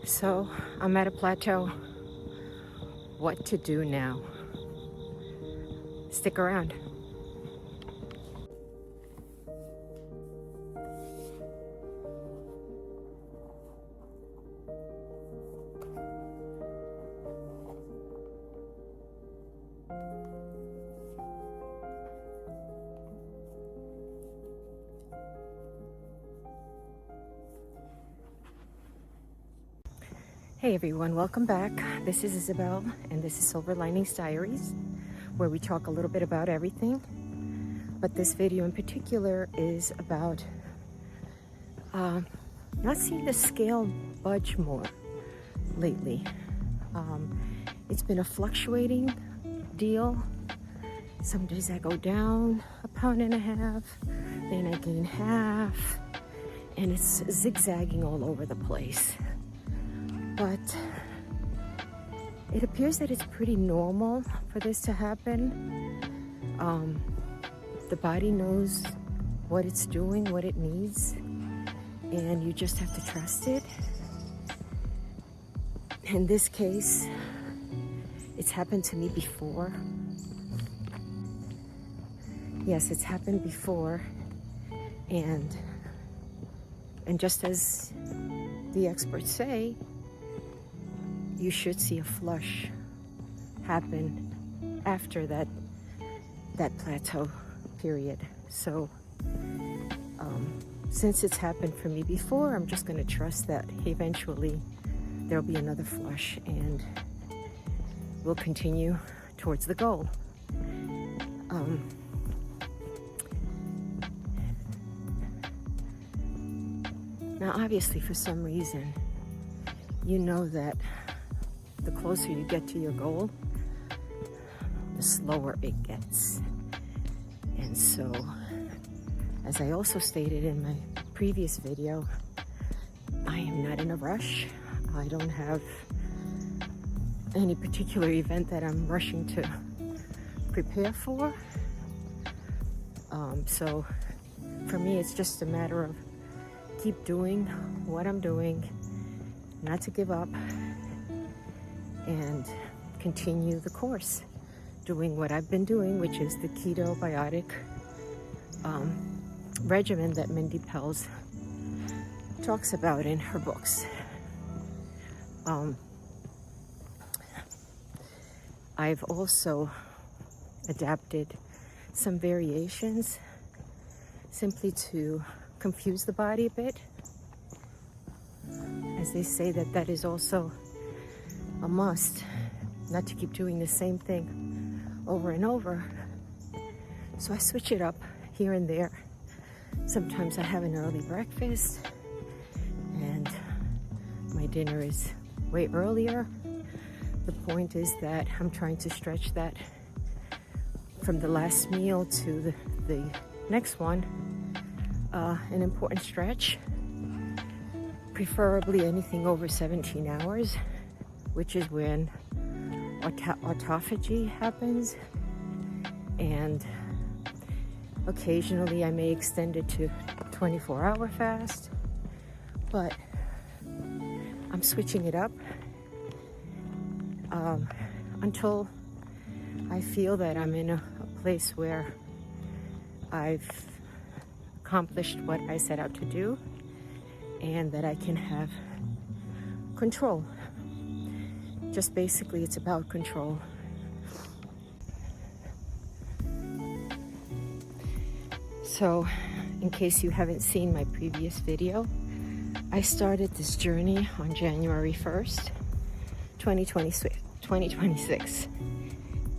So I'm at a plateau. What to do now? Stick around. Hey everyone, welcome back. This is Isabel and this is SilverLiningsDiaries, where we talk a little bit about everything. But this video in particular is about not seeing the scale budge more lately. It's been a fluctuating deal. Some days I go down 1.5 pounds, then I gain half, and it's zigzagging all over the place. But it appears that it's pretty normal for this to happen. The body knows what it's doing, what it needs, and you just have to trust it. In this case, it's happened to me before. Yes, it's happened before, and just as the experts say, you should see a flush happen after that plateau period. So since it's happened for me before, I'm just going to trust that eventually there'll be another flush and we'll continue towards the goal. Now obviously, for some reason, you know that the closer you get to your goal, the slower it gets. And so, as I also stated in my previous video, I am not in a rush. I don't have any particular event that I'm rushing to prepare for. So for me, it's just a matter of keep doing what I'm doing, not to give up, and continue the course, doing what I've been doing, which is the keto biotic regimen that Mindy Pelz talks about in her books. I've also adapted some variations simply to confuse the body a bit, as they say that is also a must, not to keep doing the same thing over and over. So I switch it up here and there. Sometimes I have an early breakfast and my dinner is way earlier. The point is that I'm trying to stretch that from the last meal to the next one, an important stretch, preferably anything over 17 hours, which is when autophagy happens, and occasionally I may extend it to 24-hour fast, but I'm switching it up until I feel that I'm in a place where I've accomplished what I set out to do and that I can have control. Just basically, it's about control. So, in case you haven't seen my previous video, I started this journey on January 1st, 2026.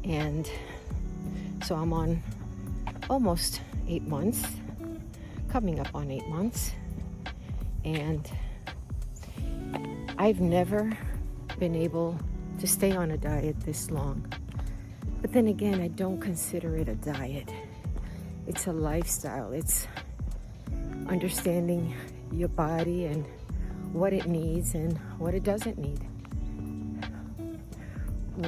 And so I'm on almost 8 months, coming up on 8 months. And I've never been able to stay on a diet this long. But then again, I don't consider it a diet. It's a lifestyle. It's understanding your body and what it needs and what it doesn't need.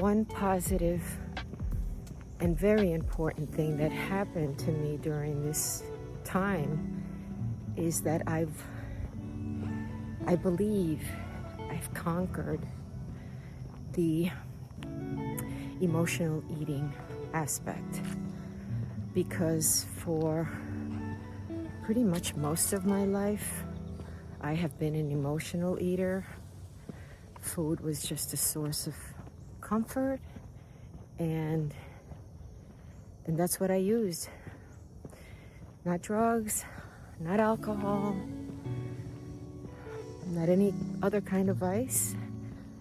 One positive and very important thing that happened to me during this time is that I believe I've conquered the emotional eating aspect, because for pretty much most of my life I have been an emotional eater. Food was just a source of comfort, and that's what I used. Not drugs, not alcohol, not any other kind of vice,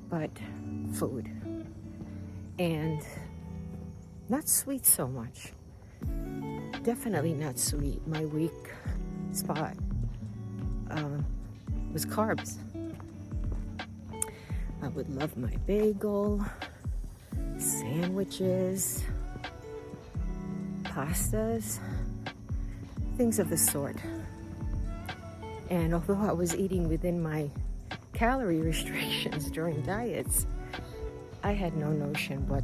but food. And not sweet so much. Definitely not sweet. My weak spot was carbs. I would love my bagel, sandwiches, pastas, things of the sort. And although I was eating within my calorie restrictions during diets, I had no notion what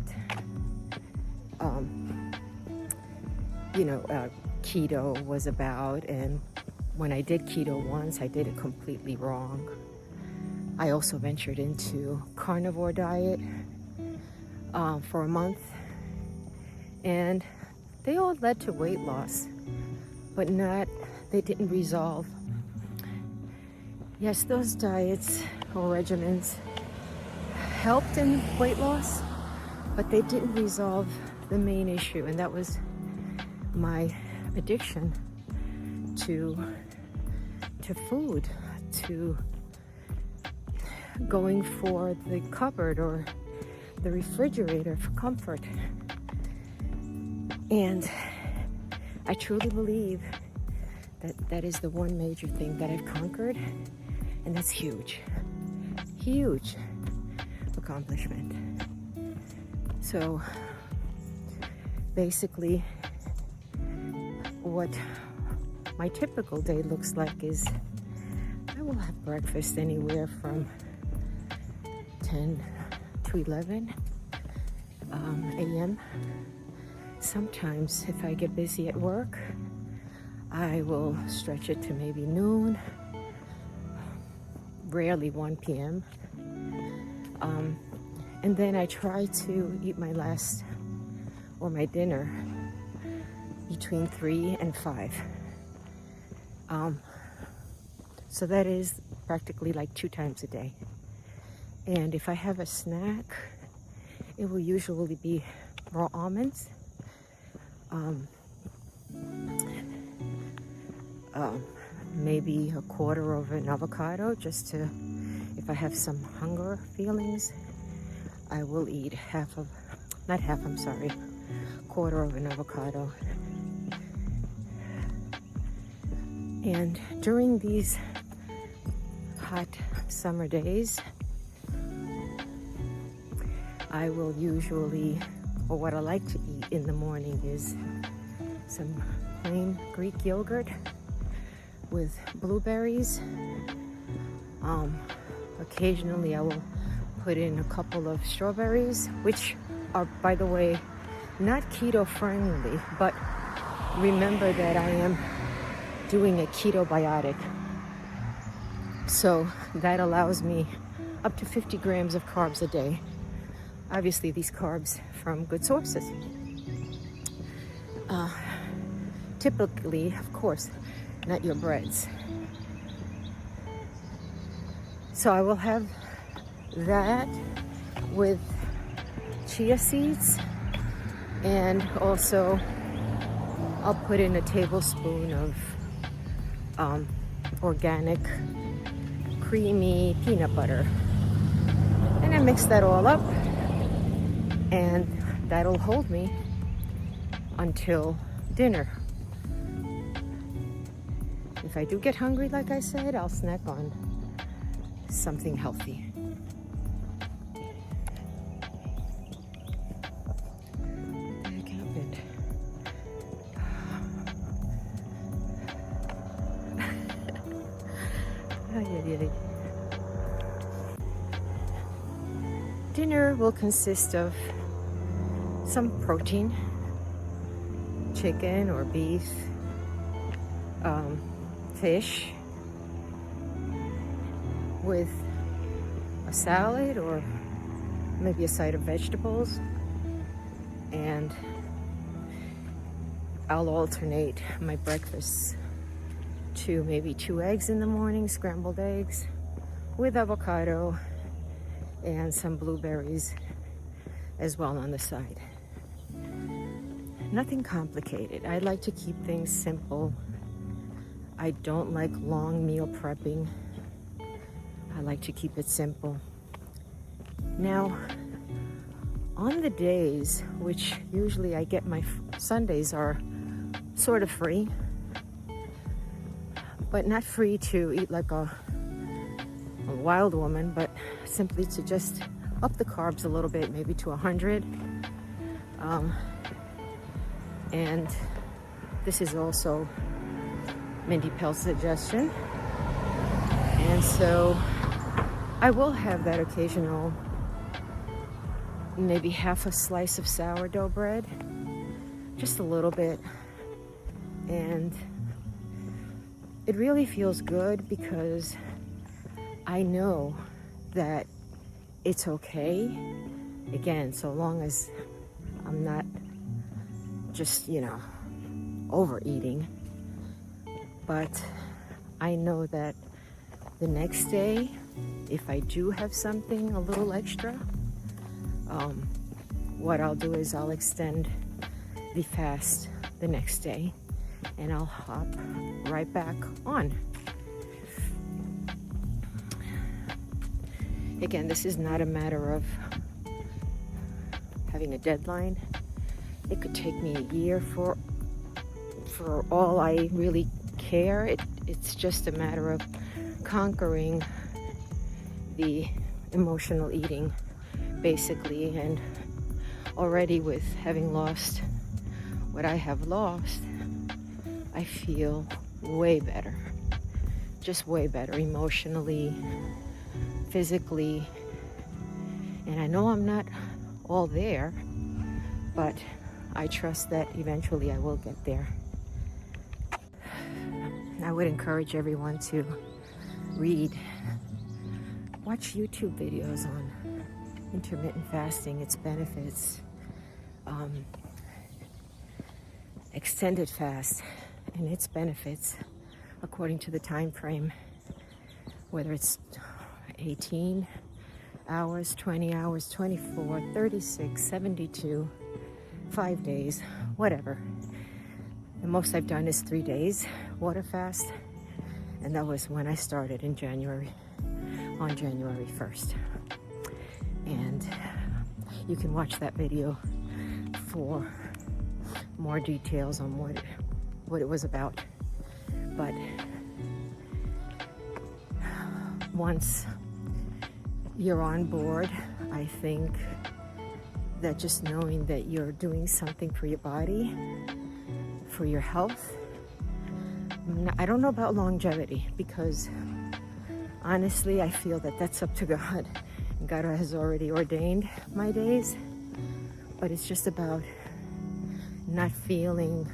keto was about. And when I did keto once, I did it completely wrong. I also ventured into carnivore diet for a month, and they all led to weight loss, but they didn't resolve. Yes, those diets or regimens helped in weight loss, but they didn't resolve the main issue, and that was my addiction to food, to going for the cupboard or the refrigerator for comfort. And I truly believe that is the one major thing that I've conquered, and that's huge accomplishment. So basically what my typical day looks like is I will have breakfast anywhere from 10 to 11 a.m. Sometimes if I get busy at work, I will stretch it to maybe noon, rarely 1 p.m. And then I try to eat my last or my dinner between 3 and 5. So that is practically like 2 times a day. And if I have a snack, it will usually be raw almonds, maybe a quarter of an avocado, just to, if I have some hunger feelings, I will eat quarter of an avocado. And during these hot summer days, I will usually, or what I like to eat in the morning is some plain Greek yogurt with blueberries. Occasionally I will put in a couple of strawberries, which are, by the way, not keto friendly, but remember that I am doing a ketobiotic. So that allows me up to 50 grams of carbs a day. Obviously these carbs from good sources. Typically, of course, not your breads. So I will have that with chia seeds, and also I'll put in a tablespoon of organic creamy peanut butter, and I mix that all up, and that'll hold me until dinner. If I do get hungry, like I said, I'll snack on something healthy. What the heck happened? Dinner will consist of some protein, chicken or beef, fish, with a salad or maybe a side of vegetables, and I'll alternate my breakfasts to maybe 2 eggs in the morning, scrambled eggs with avocado and some blueberries as well on the side. Nothing complicated. I like to keep things simple. I don't like long meal prepping. I like to keep it simple. Now, on the days, which usually I get my Sundays are sort of free, but not free to eat like a wild woman, but simply to just up the carbs a little bit, maybe to 100. And this is also Mindy Pell's suggestion. And so I will have that occasional, maybe half a slice of sourdough bread, just a little bit. And it really feels good because I know that it's okay, again, so long as I'm not just, overeating. But I know that the next day, if I do have something a little extra, what I'll do is I'll extend the fast the next day and I'll hop right back on. Again, this is not a matter of having a deadline. It could take me a year for all I really care. It's just a matter of conquering the emotional eating, basically. And already with having lost what I have lost, I feel way better. Just way better emotionally, physically. And I know I'm not all there, but I trust that eventually I will get there. I would encourage everyone to read, watch YouTube videos on intermittent fasting, its benefits, extended fast and its benefits according to the time frame, whether it's 18 hours, 20 hours, 24, 36, 72, 5 days, whatever. The most I've done is 3 days water fast, and that was when I started in January, on January 1st. And you can watch that video for more details on what it was about. But once you're on board, I think that just knowing that you're doing something for your body, for your health. I don't know about longevity, because honestly I feel that that's up to God. God has already ordained my days, but it's just about not feeling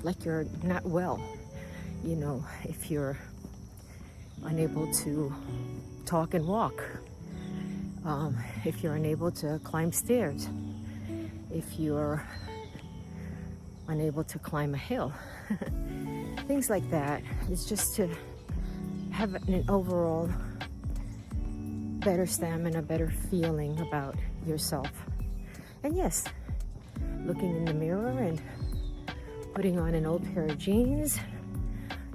like you're not well. If you're unable to talk and walk, if you're unable to climb stairs, if you're unable to climb a hill, things like that. It's just to have an overall better stamina, better feeling about yourself. And yes, looking in the mirror and putting on an old pair of jeans,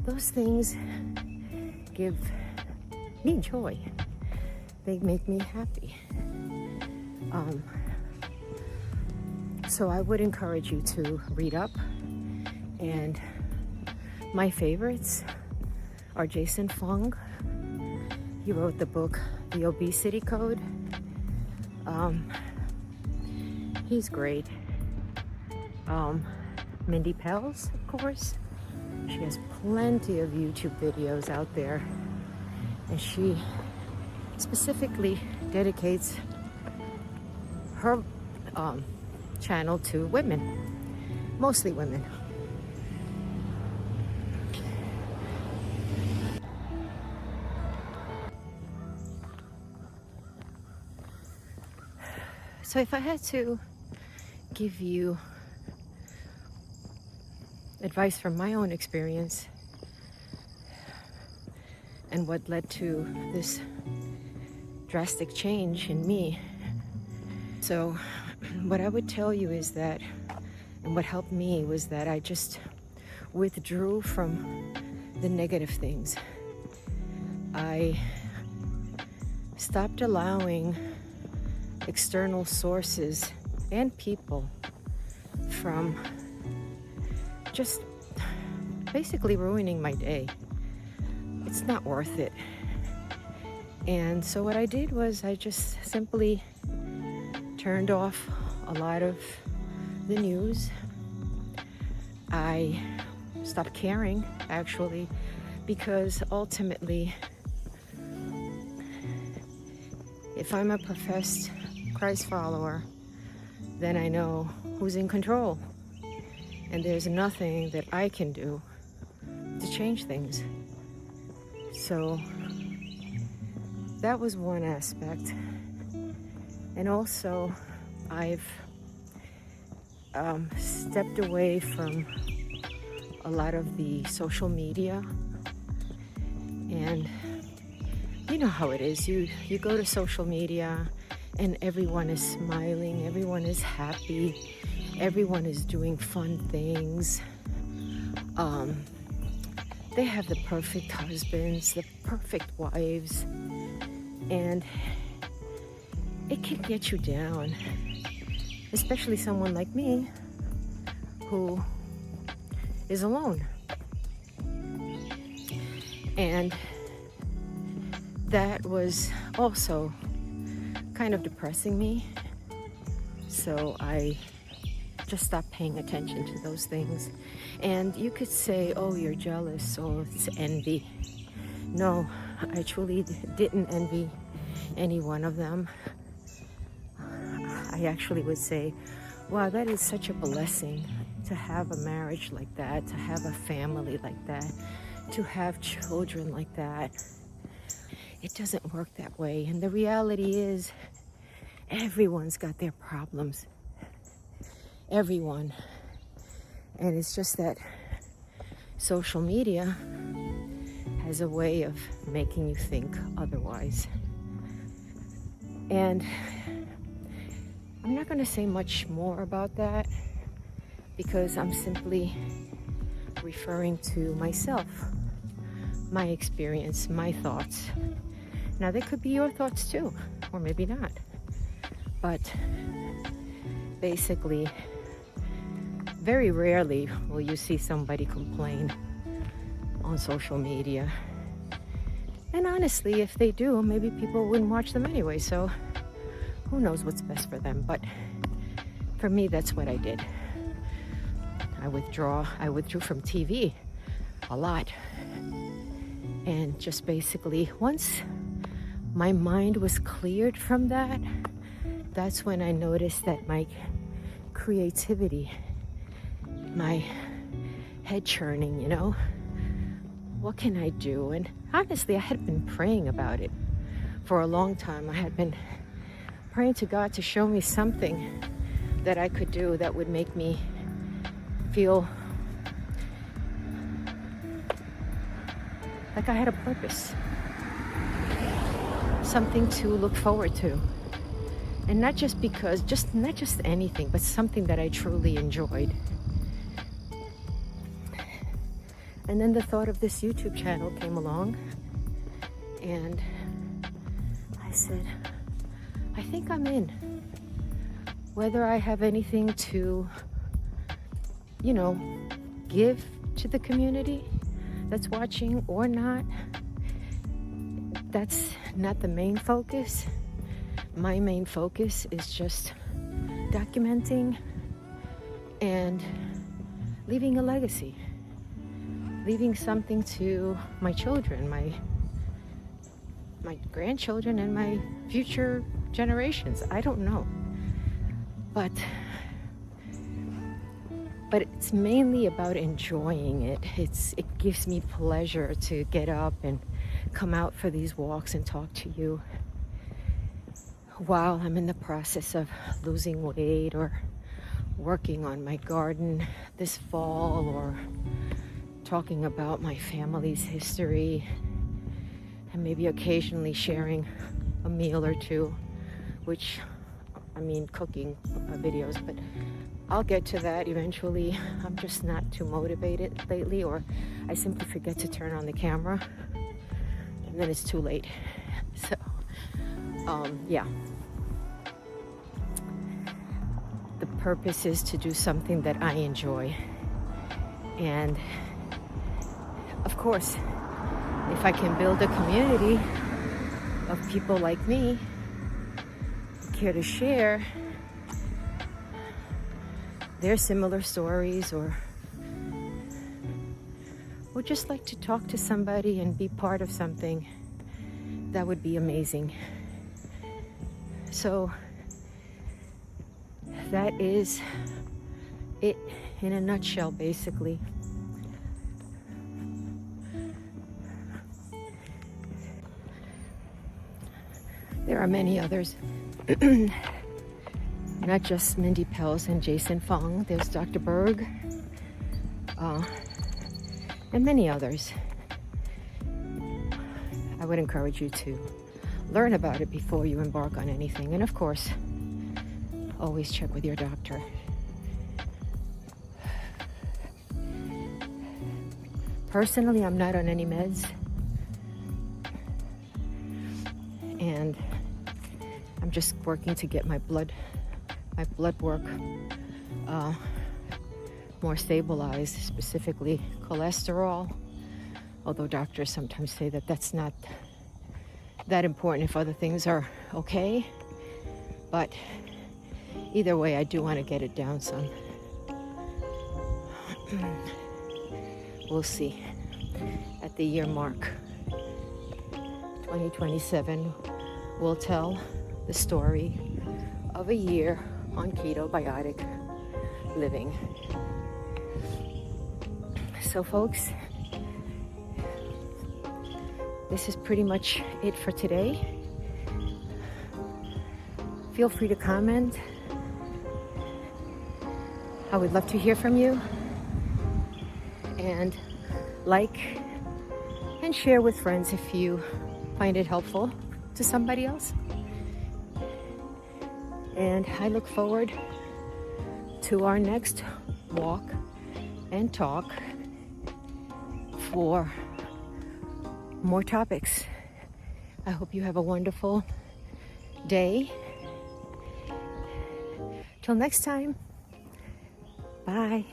those things give me joy. They make me happy. So I would encourage you to read up, and my favorites are Jason Fung. He wrote the book The Obesity Code. He's great. Mindy Pell's, of course. She has plenty of YouTube videos out there, and she specifically dedicates her channel to women, mostly women. So if I had to give you advice from my own experience and what led to this drastic change in me, so what I would tell you is that, and what helped me was that I just withdrew from the negative things. I stopped allowing external sources and people from just basically ruining my day. It's not worth it. And so what I did was I just simply turned off a lot of the news. I stopped caring, actually, because ultimately, if I'm a professed Christ follower, then I know who's in control. And there's nothing that I can do to change things. So that was one aspect. And also, I've stepped away from a lot of the social media. And you know how it is. You go to social media and everyone is smiling, everyone is happy, everyone is doing fun things. They have the perfect husbands, the perfect wives, and it can get you down, especially someone like me who is alone. And that was also kind of depressing me. So I just stopped paying attention to those things. And you could say, oh, you're jealous, or it's envy. No, I truly didn't envy any one of them. I actually would say, wow, that is such a blessing to have a marriage like that, to have a family like that, to have children like that. It doesn't work that way. And the reality is, everyone's got their problems. Everyone. And it's just that social media has a way of making you think otherwise. And I'm not going to say much more about that because I'm simply referring to myself, my experience, my thoughts. Now, they could be your thoughts too, or maybe not. But basically, very rarely will you see somebody complain on social media. And honestly, if they do, maybe people wouldn't watch them anyway, so who knows what's best for them. But for me, that's what I did. I withdrew from TV a lot. And just basically, once my mind was cleared from that, that's when I noticed that my creativity, my head churning, what can I do? And honestly, I had been praying about it for a long time. I had been praying to God to show me something that I could do that would make me feel like I had a purpose, something to look forward to. And not just anything, but something that I truly enjoyed. And then the thought of this YouTube channel came along, and I said, I think I'm in. Whether I have anything to, give to the community that's watching or not, that's not the main focus. My main focus is just documenting and leaving a legacy, leaving something to my children, my grandchildren, and my future generations. I don't know, but it's mainly about enjoying it. It gives me pleasure to get up and come out for these walks and talk to you while I'm in the process of losing weight or working on my garden this fall, or talking about my family's history, and maybe occasionally sharing a meal or two, which I mean cooking videos, but I'll get to that eventually. I'm just not too motivated lately, or I simply forget to turn on the camera and then it's too late. So yeah, the purpose is to do something that I enjoy, and of course, if I can build a community of people like me who care to share their similar stories, or would just like to talk to somebody and be part of something, that would be amazing. So that is it in a nutshell, basically. There are many others. Not just Mindy Pels and Jason Fung. There's Dr. Berg, and many others. I would encourage you to learn about it before you embark on anything. And of course, always check with your doctor. Personally, I'm not on any meds, and I'm just working to get my blood work more stabilized, specifically cholesterol, although doctors sometimes say that that's not that important if other things are okay. But either way, I do want to get it down some. We'll see. At the year mark, 2027 will tell the story of a year on keto-biotic living. So folks, this is pretty much it for today. Feel free to comment. I would love to hear from you. And like and share with friends if you find it helpful to somebody else. And I look forward to our next walk and talk for more topics. I hope you have a wonderful day. Till next time, bye.